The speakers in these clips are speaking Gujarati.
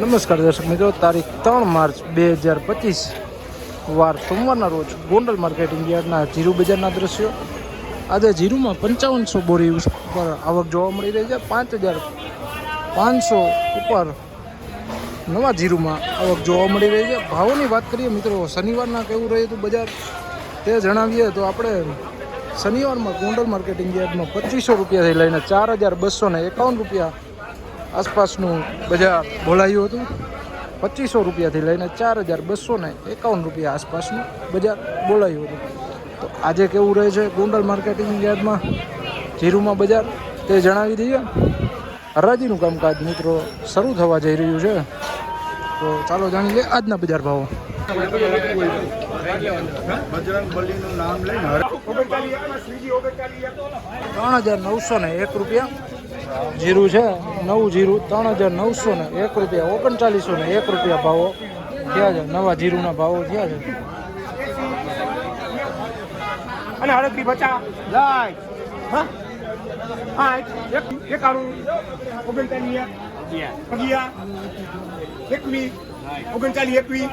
નમસ્કાર દર્શક મિત્રો, તારીખ 3 માર્ચ 2025 વાર સોમવારના રોજ ગોંડલ માર્કેટિંગ યાર્ડના જીરું બજારના દ્રશ્યો. આજે જીરુમાં 5500 બોરી ઉપર આવક જોવા મળી રહી છે. 5500 ઉપર નવા જીરુમાં આવક જોવા મળી રહી છે. ભાવોની વાત કરીએ મિત્રો, શનિવારના કેવું રહ્યું હતું બજાર તે જણાવીએ તો આપણે શનિવારમાં ગોંડલ માર્કેટિંગ યાર્ડમાં 2500 રૂપિયાથી લઈને 4251 રૂપિયા આસપાસનું બજાર બોલાયું હતું. 2500 રૂપિયાથી લઈને 4251 રૂપિયા આસપાસનું બજાર બોલાયું હતું. તો આજે કેવું રહે છે ગોંડલ માર્કેટિંગ યાર્ડમાં જીરુમાં બજાર તે જણાવી દઈએ. હરાજીનું કામકાજ મિત્રો શરૂ થવા જઈ રહ્યું છે, તો ચાલો જાણી લઈએ આજના બજાર ભાવો. બજરંગબલીનું નામ લઈને 3901 રૂપિયા જીરું છે. નવું જીરું 3901 રૂપિયા, 3901 રૂપિયા ભાવો થયા છે. નવા જીરુના ભાવો થયા છે. અને હળદરી બચા લાઈટ હા હા 91 39 અગિયાર 21 39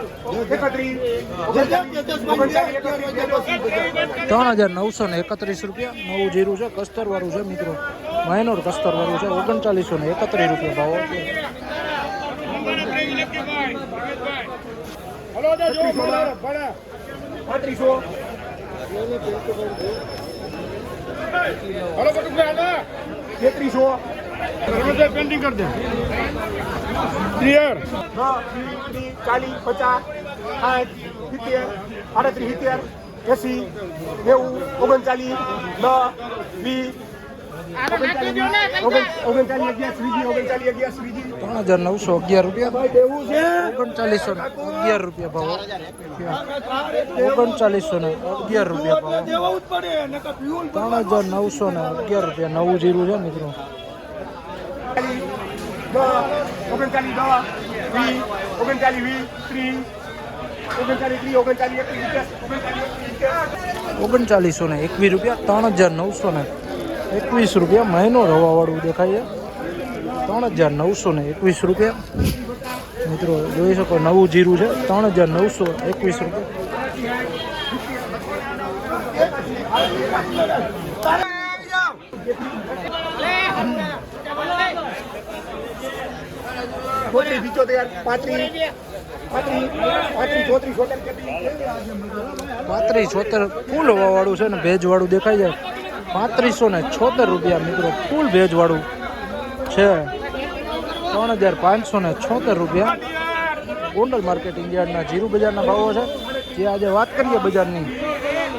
3931 રૂપિયા નવું જીરું છે. કસ્તરવાળું છે મિત્રો, માઇનોર કસ્તરવાળું છે. 3931 રૂપિયા ભાવો. પેન્ટિંગ કર દે ક્લિયર 40 50 60 70 38 80 3911 રૂપિયા, 3911 રૂપિયા ભાવો. 3911 રૂપિયા ભાવો. 3911 રૂપિયા નવું જીરું છે મિત્રો. 3921 રૂપિયા, 3921 રૂપિયા મહિનો રવાવાળું દેખાય છે. 3921 રૂપિયા મિત્રો જોઈ શકો. નવું જીરું છે. 3921 રૂપિયા. ફૂલ હવાવાળું છે ને ભેજવાળું દેખાય છે. 3576 રૂપિયા મિત્રો ફૂલ ભેજવાળું છે. 3576 રૂપિયા ગોંડલ માર્કેટિંગ યાર્ડના જીરું બજારના ભાવો છે. જે આજે વાત કરીએ બજારની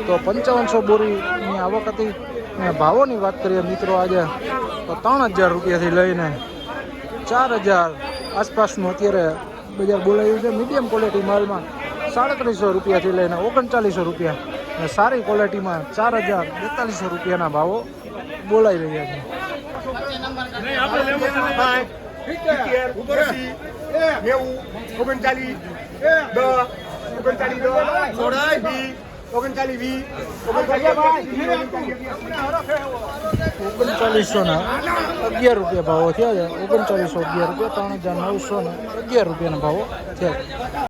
તો 5500 બોરીની આવક હતી. અને ભાવોની વાત કરીએ મિત્રો આજે તો 3000 રૂપિયાથી લઈને 4000 આસપાસનું અત્યારે બજાર બોલાયું છે. મીડિયમ ક્વોલિટી માલમાં 3700 રૂપિયાથી લઈને 3900 રૂપિયા અને સારી ક્વોલિટીમાં 4042 રૂપિયાના ભાવો બોલાઈ રહ્યા છે. ₹3911 રૂપિયા ભાવો થયા છે. 3911 રૂપિયા, 3911 રૂપિયાના ભાવો થયા છે.